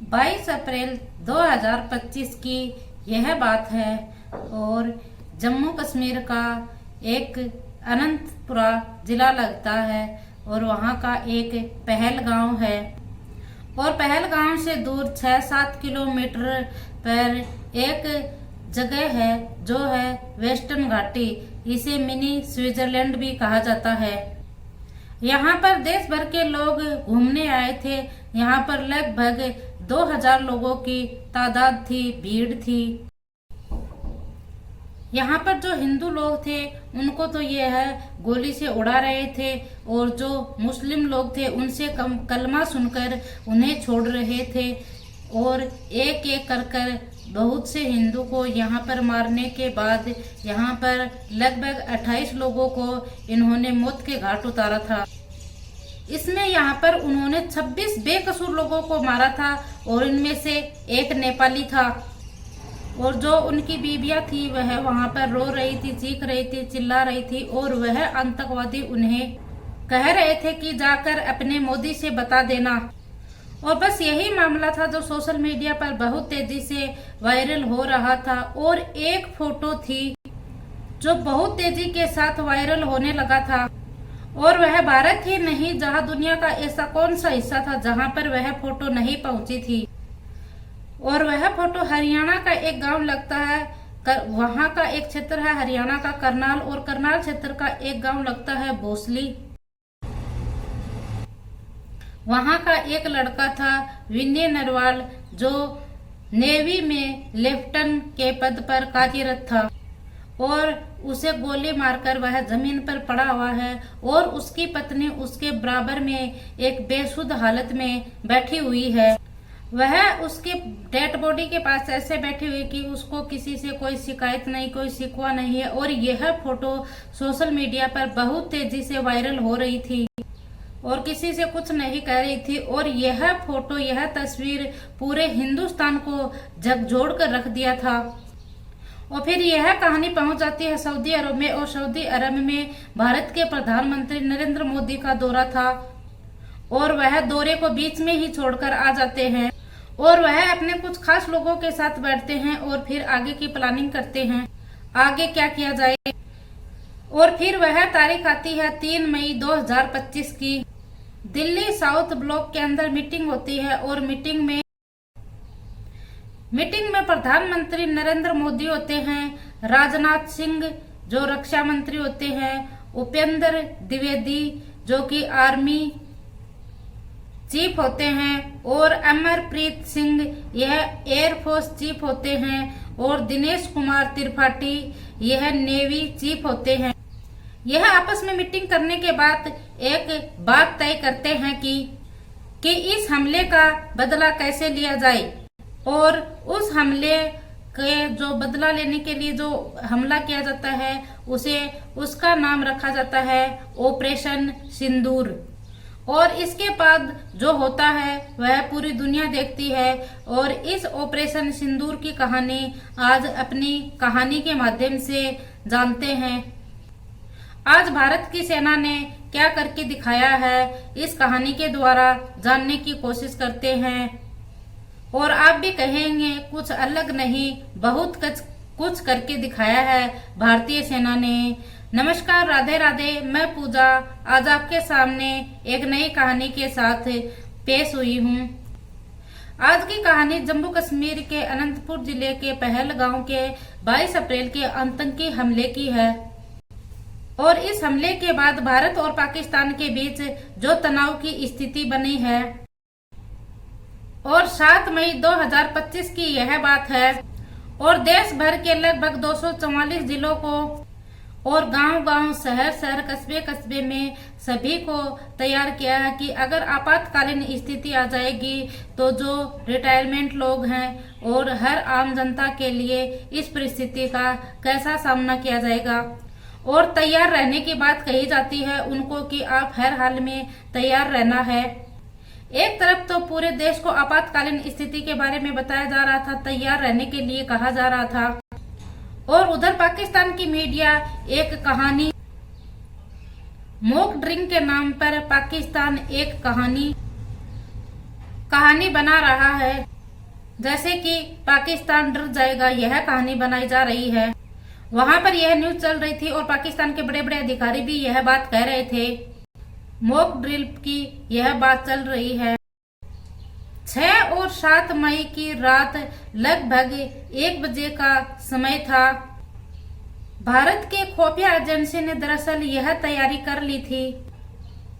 22 अप्रैल 2025 की यह बात है और जम्मू कश्मीर का एक अनंतपुरा जिला लगता है और वहाँ का एक पहलगांव है और पहलगांव से दूर 6-7 किलोमीटर पर एक जगह है जो है वेस्टर्न घाटी। इसे मिनी स्विट्जरलैंड भी कहा जाता है। यहाँ पर देश भर के लोग घूमने आए थे। यहाँ पर लगभग 2000 लोगों की तादाद थी, भीड़ थी। यहाँ पर जो हिंदू लोग थे उनको तो ये है गोली से उड़ा रहे थे और जो मुस्लिम लोग थे उनसे कलमा सुनकर उन्हें छोड़ रहे थे और एक एक कर बहुत से हिंदू को यहाँ पर मारने के बाद यहाँ पर लगभग 28 लोगों को इन्होंने मौत के घाट उतारा था। इसमें यहाँ पर उन्होंने 26 बेकसूर लोगों को मारा था और इनमें से एक नेपाली था और जो उनकी बीबियां थी वह वहां पर रो रही थी, चीख रही थी, चिल्ला रही थी और वह आतंकवादी उन्हें कह रहे थे कि जाकर अपने मोदी से बता देना। और बस यही मामला था जो सोशल मीडिया पर बहुत तेजी से वायरल हो रहा था। और एक फोटो थी जो बहुत तेजी के साथ वायरल होने लगा था और वह भारत ही नहीं, जहां दुनिया का ऐसा कौन सा हिस्सा था जहां पर वह फोटो नहीं पहुंची थी। और वह फोटो हरियाणा का एक गांव लगता है, वहां का एक क्षेत्र है हरियाणा का करनाल और करनाल क्षेत्र का एक गांव लगता है भोसली। वहां का एक लड़का था विनय नरवाल जो नेवी में लेफ्टिनेंट के पद पर कार्यरत था और उसे गोली मारकर वह जमीन पर पड़ा हुआ है और उसकी पत्नी उसके बराबर में एक बेसुध हालत में बैठी हुई है। वह उसके डेड बॉडी के पास ऐसे बैठी हुई कि उसको किसी से कोई शिकायत नहीं, कोई शिकवा नहीं है। और यह फोटो सोशल मीडिया पर बहुत तेजी से वायरल हो रही थी और किसी से कुछ नहीं कह रही थी। और यह फोटो, यह तस्वीर पूरे हिंदुस्तान को झकझोर कर रख दिया था। और फिर यह कहानी पहुंच जाती है सऊदी अरब में और सऊदी अरब में भारत के प्रधानमंत्री नरेंद्र मोदी का दौरा था और वह दौरे को बीच में ही छोड़कर आ जाते हैं और वह अपने कुछ खास लोगों के साथ बैठते हैं और फिर आगे की प्लानिंग करते हैं, आगे क्या किया जाए। और फिर वह तारीख आती है 3 मई 2025 की। दिल्ली साउथ ब्लॉक के अंदर मीटिंग होती है और मीटिंग में प्रधानमंत्री नरेंद्र मोदी होते हैं, राजनाथ सिंह जो रक्षा मंत्री होते हैं, उपेंद्र द्विवेदी जो कि आर्मी चीफ होते हैं और अमरप्रीत सिंह यह एयरफोर्स चीफ होते हैं और दिनेश कुमार त्रिपाठी यह नेवी चीफ होते हैं। यह आपस में मीटिंग करने के बाद एक बात तय करते हैं कि इस हमले का बदला कैसे लिया जाए और उस हमले के जो बदला लेने के लिए जो हमला किया जाता है उसका नाम रखा जाता है ऑपरेशन सिंदूर। और इसके बाद जो होता है वह पूरी दुनिया देखती है और इस ऑपरेशन सिंदूर की कहानी आज अपनी कहानी के माध्यम से जानते हैं। आज भारत की सेना ने क्या करके दिखाया है इस कहानी के द्वारा जानने की कोशिश करते हैं और आप भी कहेंगे कुछ अलग नहीं, बहुत कुछ करके दिखाया है भारतीय सेना ने। नमस्कार, राधे राधे, मैं पूजा आज आपके सामने एक नई कहानी के साथ पेश हुई हूँ। आज की कहानी जम्मू कश्मीर के अनंतपुर जिले के पहलगांव के 22 अप्रैल के आतंकी हमले की है और इस हमले के बाद भारत और पाकिस्तान के बीच जो तनाव की स्थिति बनी है और 7 मई 2025 की यह बात है और देश भर के लगभग 244 जिलों को और गांव-गांव, शहर-शहर, कस्बे-कस्बे में सभी को तैयार किया है कि अगर आपातकालीन स्थिति आ जाएगी तो जो रिटायरमेंट लोग हैं और हर आम जनता के लिए इस परिस्थिति का कैसा सामना किया जाएगा। और तैयार रहने की बात कही जाती है उनको कि आप हर हाल में तैयार रहना है। एक तरफ तो पूरे देश को आपातकालीन स्थिति के बारे में बताया जा रहा था, तैयार रहने के लिए कहा जा रहा था और उधर पाकिस्तान की मीडिया एक कहानी मॉक ड्रिंक के नाम पर पाकिस्तान एक कहानी कहानी बना रहा है, जैसे कि पाकिस्तान डर जाएगा, यह कहानी बनाई जा रही है। वहां पर यह न्यूज चल रही थी और पाकिस्तान के बड़े बड़े अधिकारी भी यह बात कह रहे थे। मॉक ड्रिल की यह बात चल रही है। 6 और 7 मई की रात लगभग 1 बजे का समय था। भारत के खुफिया एजेंसी ने दरअसल यह तैयारी कर ली थी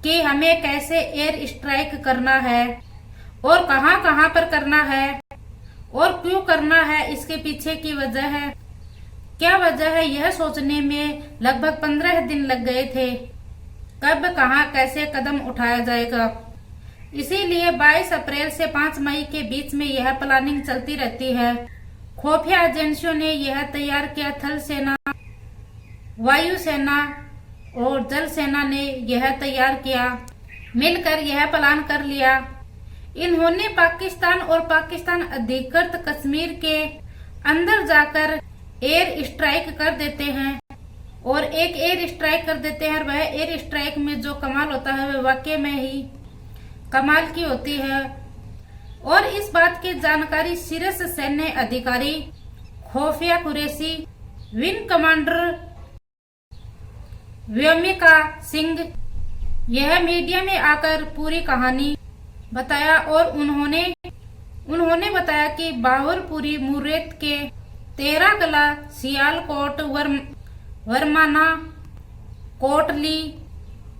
कि हमें कैसे एयर स्ट्राइक करना है और कहां कहां पर करना है और क्यों करना है, इसके पीछे की वजह है, क्या वजह है, यह सोचने में लगभग 15 दिन लग गए थे। कब कहां कैसे कदम उठाया जाएगा, इसीलिए 22 अप्रैल से 5 मई के बीच में यह प्लानिंग चलती रहती है। खुफिया एजेंसियों ने यह तैयार किया। थल सेना, वायु सेना और जल सेना ने यह तैयार किया, मिलकर यह प्लान कर लिया। इन्होंने पाकिस्तान और पाकिस्तान अधिकृत कश्मीर के अंदर जाकर एयर स्ट्राइक कर देते हैं और एक एयर स्ट्राइक कर देते हैं। वह एयर स्ट्राइक में जो कमाल होता है वह वाकई में ही कमाल की होती है। और इस बात की जानकारी शीर्ष सैन्य अधिकारी खुफिया कुरैशी, विंग कमांडर व्योमिका सिंह, यह मीडिया में आकर पूरी कहानी बताया और उन्होंने बताया कि बावरपुरी, मुर्रेत के तेराकला, सियालकोट, वरमाना, कोटली,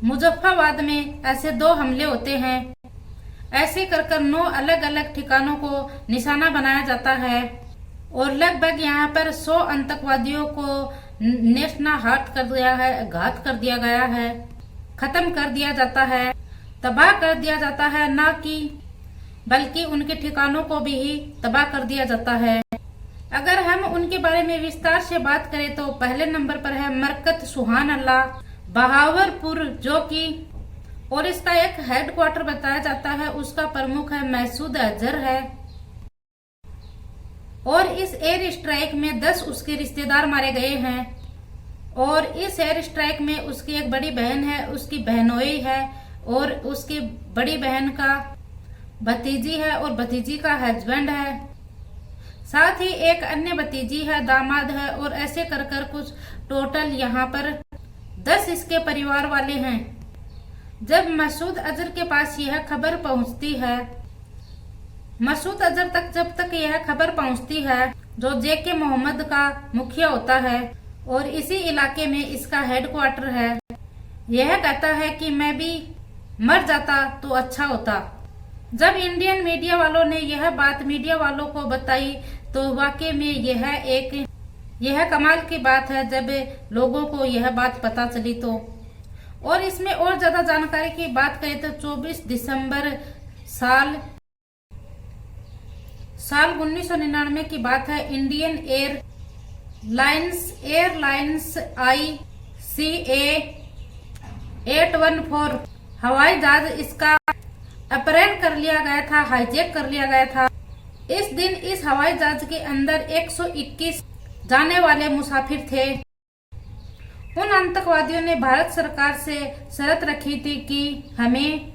मुजफ्फराबाद में ऐसे 2 हमले होते हैं। ऐसे कर 9 अलग अलग ठिकानों को निशाना बनाया जाता है और लगभग यहाँ पर 100 आतंकवादियों को घात कर दिया गया है, खत्म कर दिया जाता है, तबाह कर दिया जाता है, ना कि बल्कि उनके ठिकानों को भी ही तबाह कर दिया जाता है। अगर हम उनके बारे में विस्तार से बात करें तो पहले नंबर पर है मरकत सुहान अल्लाह बहावरपुर, जो कि और इसका एक हेडक्वार्टर बताया जाता है, उसका प्रमुख है मसूद अजहर है। और इस एयर स्ट्राइक में 10 उसके रिश्तेदार मारे गए हैं और इस एयर स्ट्राइक में उसकी एक बड़ी बहन है, उसकी बहनोई है और उसकी बड़ी बहन का भतीजी है और भतीजी का हस्बैंड है, साथ ही एक अन्य भतीजी है, दामाद है और ऐसे कर कुछ टोटल यहाँ पर 10 इसके परिवार वाले हैं। जब मसूद अजहर के पास यह खबर पहुंचती है, मसूद अजहर तक जब तक यह खबर पहुंचती है, जो जेके मोहम्मद का मुखिया होता है और इसी इलाके में इसका हेडक्वार्टर है, यह कहता है कि मैं भी मर जाता तो अच्छा होता। जब इंडियन मीडिया वालों ने यह बात मीडिया वालों को बताई तो वाकई में यह कमाल की बात है जब लोगों को यह बात पता चली तो। और इसमें और ज्यादा जानकारी की बात करें तो 24 दिसंबर साल 1999 की बात है। इंडियन एयरलाइंस ICA 814 हवाई जहाज इसका अपहरण कर लिया गया था, हाईजैक कर लिया गया था। इस दिन इस हवाई जहाज के अंदर 121 जाने वाले मुसाफिर थे। उन आतंकवादियों ने भारत सरकार से शर्त रखी थी कि हमें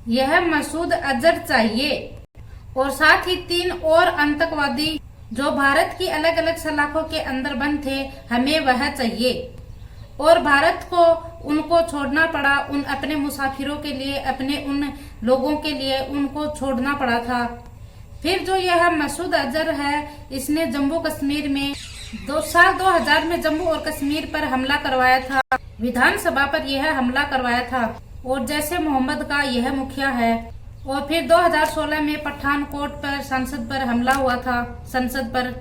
यह मसूद अजहर चाहिए और साथ ही 3 और आतंकवादी जो भारत की अलग अलग सलाखों के अंदर बंद थे, हमें वह चाहिए। और भारत को उनको छोड़ना पड़ा, उन अपने मुसाफिरों के लिए, अपने उन लोगों के लिए उनको छोड़ना पड़ा था। फिर जो यह मसूद अजहर है, इसने जम्मू कश्मीर में 2000 में जम्मू और कश्मीर पर हमला करवाया था, विधानसभा पर यह हमला करवाया था और जैसे मोहम्मद का यह मुखिया है। और फिर 2016 में पठानकोट पर संसद पर हमला हुआ था, संसद पर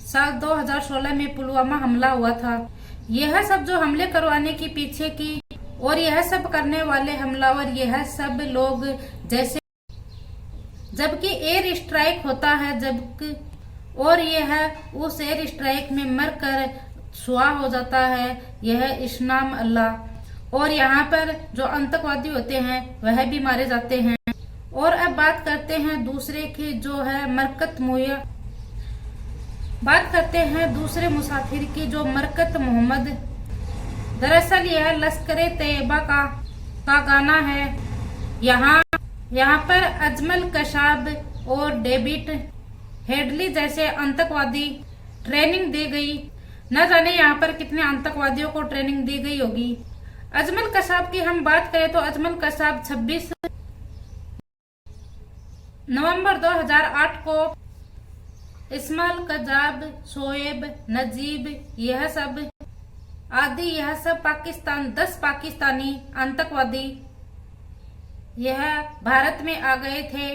साल 2016 में पुलवामा हमला हुआ था। यह सब जो हमले करवाने की पीछे की और यह सब करने वाले हमलावर, यह सब लोग जैसे जबकि एयर स्ट्राइक होता है, जबकि और यह उस एयर स्ट्राइक में मरकर सुहा हो जाता है यह इस्लाम अल्लाह। और यहाँ पर जो आतंकवादी होते हैं वह भी मारे जाते हैं। और अब बात करते हैं दूसरे की, जो है मरकत मुया, बात करते हैं दूसरे मुसाफिर की जो मरकत मोहम्मद। दरअसल यह लश्कर तैयबा का गाना है। यहाँ यहाँ पर अजमल कसाब और डेविड हेडली जैसे आतंकवादी ट्रेनिंग दी गई। न जाने यहाँ पर कितने आतंकवादियों को ट्रेनिंग दी गई होगी। अजमल कसाब की हम बात करें तो अजमल कसाब 26 नवंबर 2008 को इस्माइल कजाब, शोएब, नजीब यह सब पाकिस्तान 10 पाकिस्तानी आतंकवादी यह भारत में आ गए थे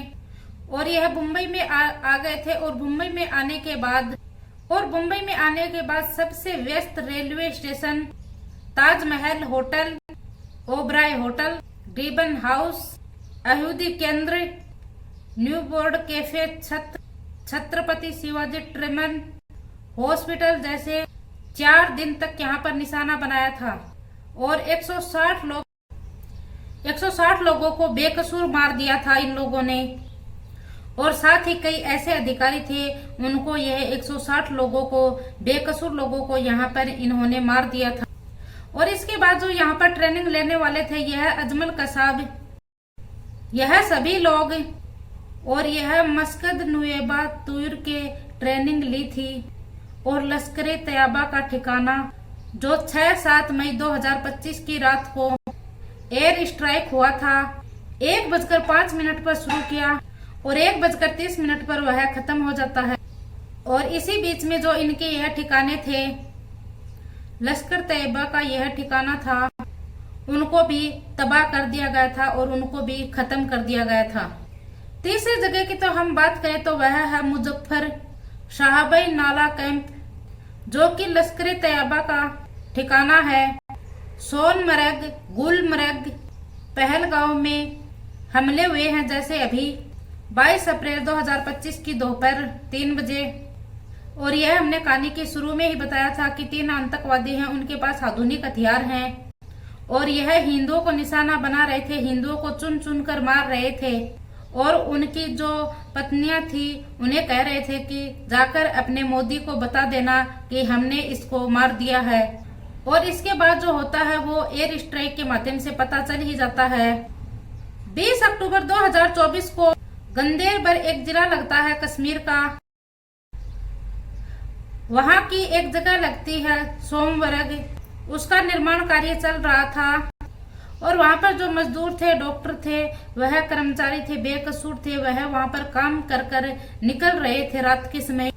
और यह मुंबई में आ गए थे। और मुंबई में आने के बाद सबसे व्यस्त railway station, Taj Mahal hotel, Oberoi hotel, गिबन हाउस, यहूदी केंद्र, न्यू बोर्ड कैफे, छत्रपति शिवाजी ट्रमन हॉस्पिटल जैसे 4 दिन तक यहाँ पर निशाना बनाया था और 160 लोगों को बेकसूर मार दिया था इन लोगों ने। और साथ ही कई ऐसे अधिकारी थे, उनको यह 160 लोगों को, बेकसूर लोगों को यहाँ पर इन्होंने मार दिया था। और इसके बाद जो यहाँ पर ट्रेनिंग लेने वाले थे, यह अजमल कसाब, यह सभी लोग और यह मस्कद नुएबा तुर के ट्रेनिंग ली थी। और लश्कर तैयबा का ठिकाना जो 6-7 मई 2025 की रात को एयर स्ट्राइक हुआ था, 1:05 पर शुरू किया और 1:30 पर वह खत्म हो जाता है। और इसी बीच में जो इनके यह ठिकाने थे, लश्कर तैयबा का यह ठिकाना था, उनको भी तबाह कर दिया गया था और उनको भी खत्म कर दिया गया था। तीसरी जगह की तो हम बात करें तो वह है मुजफ्फर शाहबाई नाला कैंप, जो कि लश्कर तैयबा का ठिकाना है। सोनमर्ग, गुलमर्ग, पहलगांव में हमले हुए हैं, जैसे अभी 22 अप्रैल 2025 की दोपहर 3 बजे। और यह हमने कहानी के शुरू में ही बताया था कि 3 आतंकवादी हैं, उनके पास आधुनिक हथियार हैं और यह हिंदुओं को निशाना बना रहे थे, हिंदुओं को चुन चुन कर मार रहे थे। और उनकी जो पत्नियां थी, उन्हें कह रहे थे कि जाकर अपने मोदी को बता देना कि हमने इसको मार दिया है। और इसके बाद जो होता है वो एयर स्ट्राइक के माध्यम से पता चल ही जाता है। 20 अक्टूबर 2024 को गंदेरबल एक जिला लगता है कश्मीर का, वहां की एक जगह लगती है सोमवर्ग, उसका निर्माण कार्य चल रहा था। और वहां पर जो मजदूर थे, डॉक्टर थे, वह कर्मचारी थे, बेकसूर थे, वह वहां पर काम कर कर निकल रहे थे रात के समय।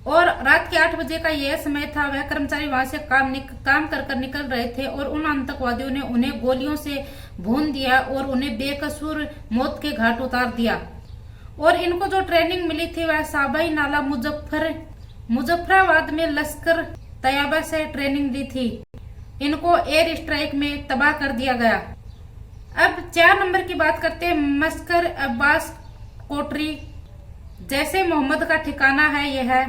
और रात के 8 बजे का यह समय था, वह कर्मचारी वहां से काम कर कर निकल रहे थे और उन आतंकवादियों ने उन्हें गोलियों से भून दिया और उन्हें बेकसूर मौत के घाट उतार दिया। और इनको जो ट्रेनिंग मिली थी वह शाहबाई नाला मुजफ्फराबाद में लश्कर तैयबा से ट्रेनिंग दी थी। इनको एयर स्ट्राइक में तबाह कर दिया गया। अब 4 नंबर की बात करते हैं। मस्कर अब्बास कोटरी, जैसे मोहम्मद का ठिकाना है, यह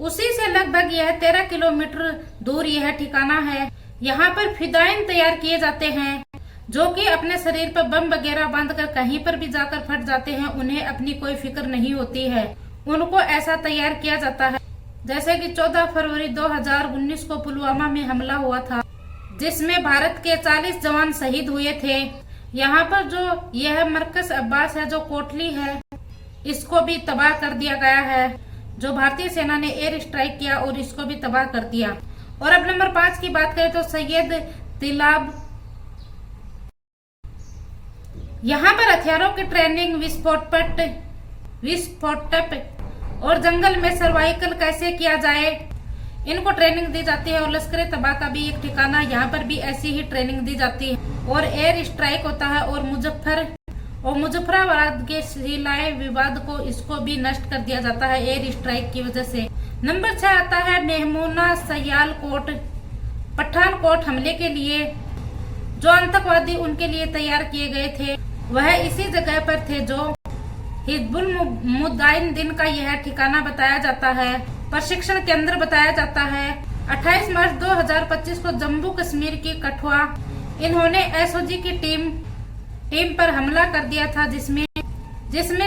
उसी से लगभग यह 13 किलोमीटर दूर यह ठिकाना है। यहाँ पर फिदाइन तैयार किए जाते हैं, जो कि अपने शरीर पर बम वगैरह बांधकर कहीं पर भी जाकर फट जाते हैं। उन्हें अपनी कोई फिक्र नहीं होती है, उनको ऐसा तैयार किया जाता है। जैसे कि 14 फरवरी 2019 को पुलवामा में हमला हुआ था, जिसमें भारत के 40 जवान शहीद हुए थे। यहाँ पर जो यह मरकज अब्बास है, जो कोटली है, इसको भी तबाह कर दिया गया है। जो भारतीय सेना ने एयर स्ट्राइक किया और इसको भी तबाह कर दिया। और अब नंबर 5 की बात करें तो सैयद तिलाब, यहाँ पर हथियारों की ट्रेनिंग, विस्फोटक और जंगल में सर्वाइकल कैसे किया जाए, इनको ट्रेनिंग दी जाती है। और लश्कर तैयबा का भी एक ठिकाना, यहाँ पर भी ऐसी ही ट्रेनिंग दी जाती है और एयर स्ट्राइक होता है। और मुजफ्फराबाद के सिलाई विवाद को, इसको भी नष्ट कर दिया जाता है एयर स्ट्राइक की वजह से। नंबर 6 आता है मेहमूना सयालकोट, पठानकोट हमले के लिए जो आतंकवादी उनके लिए तैयार किए गए थे, वह इसी जगह पर थे जो हिजबुल मुजाहिदीन का यह ठिकाना बताया जाता है, प्रशिक्षण केंद्र बताया जाता है। 28 मार्च 2025 को जम्मू कश्मीर की कठुआ इन्होंने एसओजी की टीम पर हमला कर दिया था, जिसमें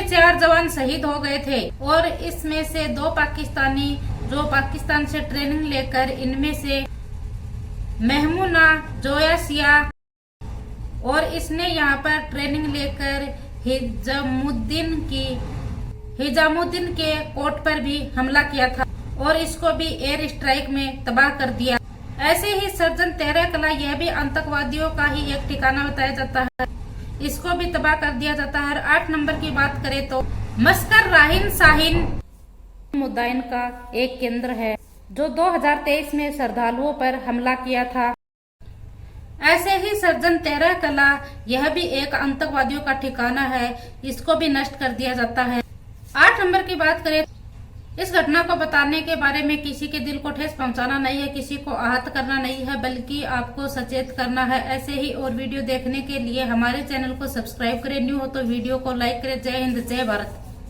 4 जवान शहीद हो गए थे। और इसमें से 2 पाकिस्तानी जो पाकिस्तान से ट्रेनिंग लेकर, इनमें से मेहमूना जोयासिया, और इसने यहाँ पर ट्रेनिंग लेकर हिजामुद्दीन के कोर्ट पर भी हमला किया था और इसको भी एयर स्ट्राइक में तबाह कर दिया। ऐसे ही सर्जन 13 कला, यह भी आतंकवादियों का ही एक ठिकाना बताया जाता है, इसको भी तबाह कर दिया जाता है। 8 नंबर की बात करें तो मस्कर राहिन शाहीन मुद्दाइन का एक केंद्र है जो 2023 में श्रद्धालुओं पर हमला किया था। ऐसे ही सर्जन 13 कला, यह भी एक आतंकवादियों का ठिकाना है, इसको भी नष्ट कर दिया जाता है। 8 नंबर की बात करें, इस घटना को बताने के बारे में किसी के दिल को ठेस पहुंचाना नहीं है, किसी को आहत करना नहीं है, बल्कि आपको सचेत करना है। ऐसे ही और वीडियो देखने के लिए हमारे चैनल को सब्सक्राइब करें, न्यू हो तो वीडियो को लाइक करें। जय हिंद, जय भारत।